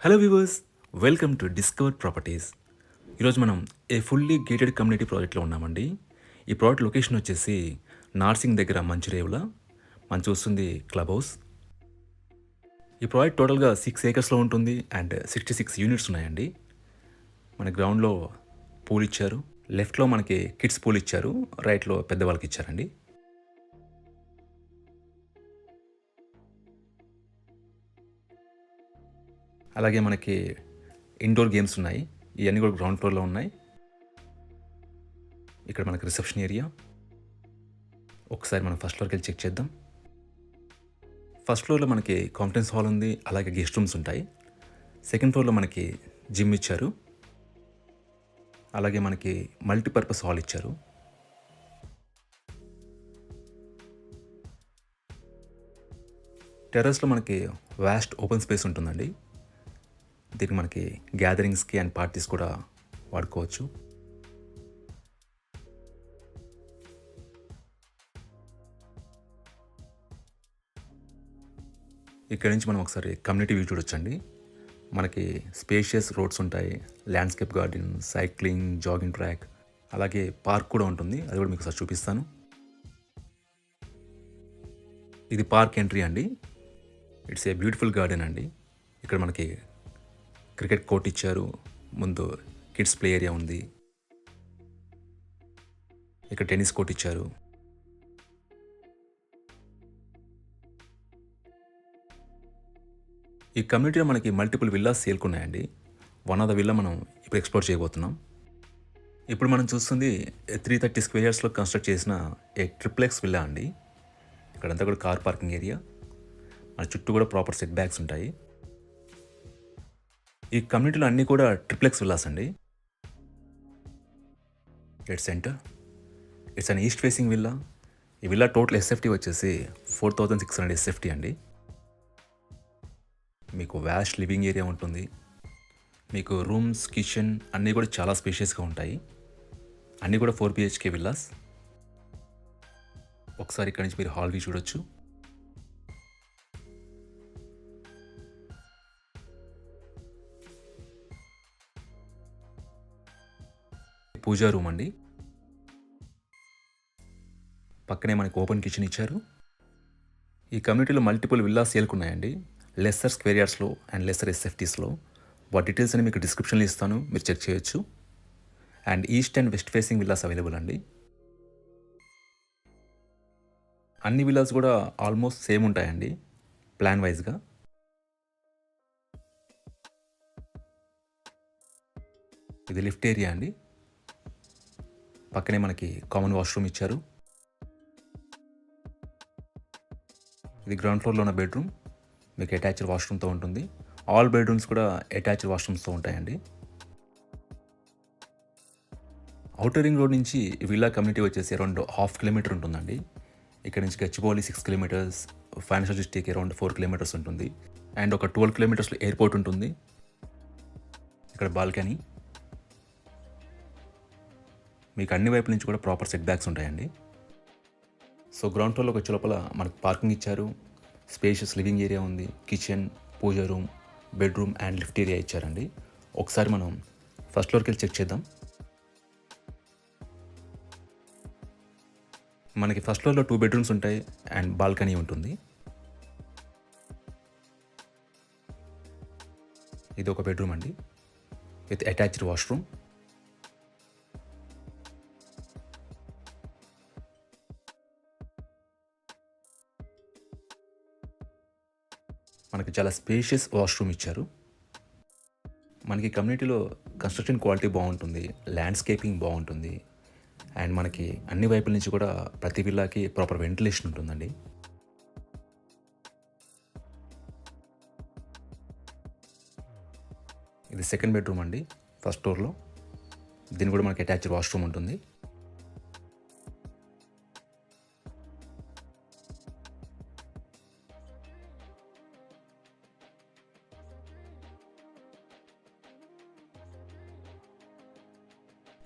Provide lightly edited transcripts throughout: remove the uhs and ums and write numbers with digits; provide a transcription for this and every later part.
Hello viewers, welcome to discover properties. ఈరోజు మనం ఏ fully gated community ప్రాజెక్ట్లో ఉన్నామండి. ఈ ప్రాజెక్ట్ లొకేషన్ వచ్చేసి నార్సింగ్ దగ్గర మంచిరేవుల. మనం చూస్తుంది క్లబ్ హౌస్. ఈ ప్రాజెక్ట్ టోటల్గా 6 ఏకర్స్లో ఉంటుంది అండ్ 66 యూనిట్స్ ఉన్నాయండి. మన గ్రౌండ్లో పూల్ ఇచ్చారు, లెఫ్ట్లో మనకి కిడ్స్ పూల్ ఇచ్చారు, రైట్లో పెద్దవాళ్ళకి ఇచ్చారండి. అలాగే మనకి ఇండోర్ గేమ్స్ ఉన్నాయి. ఇవన్నీ కూడా గ్రౌండ్ ఫ్లోర్లో ఉన్నాయి. ఇక్కడ మనకి రిసెప్షన్ ఏరియా. ఒకసారి మనం ఫస్ట్ ఫ్లోర్కి వెళ్ళి చెక్ చేద్దాం. ఫస్ట్ ఫ్లోర్లో మనకి కాన్ఫరెన్స్ హాల్ ఉంది, అలాగే గెస్ట్ రూమ్స్ ఉంటాయి. సెకండ్ ఫ్లోర్లో మనకి జిమ్ ఇచ్చారు, అలాగే మనకి మల్టీపర్పస్ హాల్ ఇచ్చారు. టెర్రస్లో మనకి వాస్ట్ ఓపెన్ స్పేస్ ఉంటుందండి. దీనికి మనకి గ్యాదరింగ్స్కి అండ్ పార్టీస్ కూడా వాడుకోవచ్చు. ఇక్కడ నుంచి మనం ఒకసారి కమ్యూనిటీ వ్యూ చూడొచ్చండి. మనకి స్పేషియస్ రోడ్స్ ఉంటాయి, landscape garden, cycling, jogging track, అలాగే పార్క్ కూడా ఉంటుంది. అది కూడా మీకు ఒకసారి చూపిస్తాను. ఇది పార్క్ ఎంట్రీ అండి. ఇట్స్ ఏ బ్యూటిఫుల్ గార్డెన్ అండి. ఇక్కడ మనకి క్రికెట్ కోర్ట్ ఇచ్చారు, ముందు కిడ్స్ ప్లే ఏరియా ఉంది, ఇక్కడ టెన్నిస్ కోర్ట్ ఇచ్చారు. ఈ కమ్యూనిటీలో మనకి మల్టిపుల్ విల్లాస్ సేల్కున్నాయండి. వన్ ఆఫ్ ద విల్లా మనం ఇప్పుడు ఎక్స్ప్లోర్ చేయబోతున్నాం. ఇప్పుడు మనం చూస్తుంది 330 స్క్వేర్ యార్డ్స్లో కన్స్ట్రక్ట్ చేసిన ఏ ట్రిప్లెక్స్ విల్లా అండి. ఇక్కడంతా కూడా కార్ పార్కింగ్ ఏరియా, మన చుట్టూ కూడా ప్రాపర్ సెట్ బ్యాక్స్ ఉంటాయి. ఈ కమ్యూనిటీలో అన్నీ కూడా ట్రిప్లెక్స్ విల్లాస్ అండి. Dead centre, it's an east facing villa. ఈ విల్లా టోటల్ ఎస్ఎఫ్టీ వచ్చేసి 4600 ఎస్ఎఫ్టీ అండి. మీకు వ్యాస్ట్ లివింగ్ ఏరియా ఉంటుంది. మీకు రూమ్స్, కిచెన్ అన్నీ కూడా చాలా స్పేషియస్గా ఉంటాయి. అన్నీ కూడా 4 BHK విల్లాస్. ఒకసారి ఇక్కడి నుంచి మీరు హాల్ వ్యూ చూడొచ్చు. పూజా రూమ్ అండి. పక్కనే మనకి ఓపెన్ కిచెన్ ఇచ్చారు. ఈ కమ్యూనిటీలో మల్టిపుల్ విల్లాస్ సేల్కున్నాయండి, లెస్సర్ స్క్వేర్ యార్డ్స్లో అండ్ లెస్సర్ ఎస్ఎఫ్టీస్లో. వాటి డీటెయిల్స్ అని మీకు డిస్క్రిప్షన్లో ఇస్తాను, మీరు చెక్ చేయొచ్చు. And east and west facing villas available అండి. అన్ని విల్లాస్ కూడా ఆల్మోస్ట్ సేమ్ ఉంటాయండి ప్లాన్ వైజ్గా. ఇది లిఫ్ట్ ఏరియా అండి. పక్కనే మనకి కామన్ వాష్రూమ్ ఇచ్చారు. ఇది గ్రౌండ్ ఫ్లోర్లో ఉన్న బెడ్రూమ్, మీకు అటాచ్డ్ వాష్రూమ్తో ఉంటుంది. ఆల్ బెడ్రూమ్స్ కూడా అటాచ్డ్ వాష్రూమ్స్తో ఉంటాయండి. ఔటర్ రింగ్ రోడ్ నుంచి విల్లా కమ్యూనిటీ వచ్చేసి అరౌండ్ 1/2 కిలోమీటర్ ఉంటుందండి. ఇక్కడ నుంచి Gachibowli 6 kilometres, financial district around 4 kilometres ఉంటుంది. అండ్ ఒక 12 కిలోమీటర్స్లో ఎయిర్పోర్ట్ ఉంటుంది. ఇక్కడ బాల్కనీ, మీకు అన్ని వైపుల నుంచి కూడా ప్రాపర్ సెట్ బ్యాక్స్ ఉంటాయండి. సో గ్రౌండ్ ఫ్లోర్లోకి వచ్చే లోపల మనకు పార్కింగ్ ఇచ్చారు, స్పేషియస్ లివింగ్ ఏరియా ఉంది, kitchen, puja room, bedroom and lift area ఇచ్చారండి. ఒకసారి మనం ఫస్ట్ ఫ్లోర్కి వెళ్ళి చెక్ చేద్దాం. మనకి ఫస్ట్ ఫ్లోర్లో 2 బెడ్రూమ్స్ ఉంటాయి అండ్ బాల్కనీ ఉంటుంది. ఇది ఒక బెడ్రూమ్ అండి విత్ అటాచ్డ్ వాష్రూమ్. మనకి చాలా స్పేషియస్ వాష్రూమ్ ఇచ్చారు. మనకి కమ్యూనిటీలో కన్స్ట్రక్షన్ క్వాలిటీ బాగుంటుంది, ల్యాండ్స్కేపింగ్ బాగుంటుంది అండ్ మనకి అన్ని వైపుల నుంచి కూడా ప్రతి విల్లాకి ప్రాపర్ వెంటిలేషన్ ఉంటుందండి. ఇది సెకండ్ బెడ్రూమ్ అండి ఫస్ట్ ఫ్లోర్లో. దీని కూడా మనకి అటాచ్డ్ వాష్రూమ్ ఉంటుంది.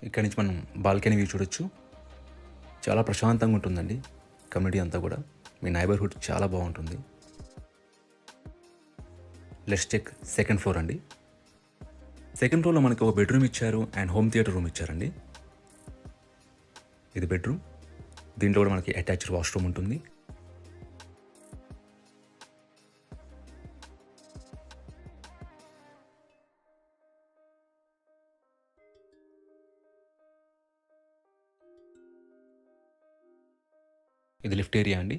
ఇక్కడి నుంచి మనం బాల్కనీ వ్యూ చూడొచ్చు. చాలా ప్రశాంతంగా ఉంటుందండి కమ్యూనిటీ అంతా కూడా. మీ నైబర్హుడ్ చాలా బాగుంటుంది. లెట్స్ చెక్ సెకండ్ ఫ్లోర్ అండి. సెకండ్ ఫ్లోర్లో మనకి ఒక బెడ్రూమ్ ఇచ్చారు అండ్ హోమ్ థియేటర్ రూమ్ ఇచ్చారండి. ఇది బెడ్రూమ్. దీంట్లో కూడా మనకి అటాచ్డ్ వాష్రూమ్ ఉంటుంది. ఇది లిఫ్ట్ ఏరియా అండి.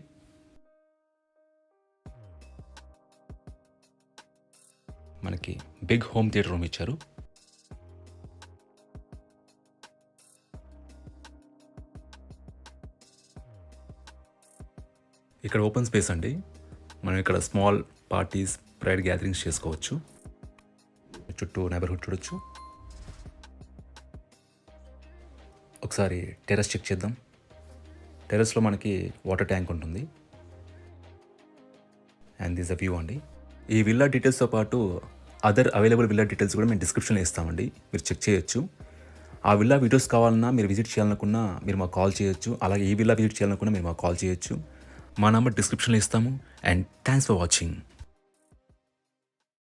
మనకి బిగ్ హోమ్ థియేటర్ రూమ్ ఇచ్చారు. ఇక్కడ ఓపెన్ స్పేస్ అండి. మనం ఇక్కడ స్మాల్ పార్టీస్, ప్రైవేట్ గ్యాదరింగ్స్ చేసుకోవచ్చు. చుట్టూ నైబర్హుడ్ చూడొచ్చు. ఒకసారి టెర్రస్ చెక్ చేద్దాం. టెర్రస్లో మనకి వాటర్ ట్యాంక్ ఉంటుంది అండ్ దిస్ అ వ్యూ అండి. ఈ విల్లా డీటెయిల్స్తో పాటు అదర్ అవైలబుల్ విల్లా డీటెయిల్స్ కూడా మేము డిస్క్రిప్షన్లో ఇస్తామండి, మీరు చెక్ చేయొచ్చు. ఆ విల్లా వీడియోస్ కావాలన్నా, మీరు విజిట్ చేయాలనుకున్నా మీరు మాకు కాల్ చేయొచ్చు. అలాగే ఈ విల్లా విజిట్ చేయాలనుకున్నా మీరు మాకు కాల్ చేయొచ్చు. మా నంబర్ డిస్క్రిప్షన్లో ఇస్తాము. And thanks for watching.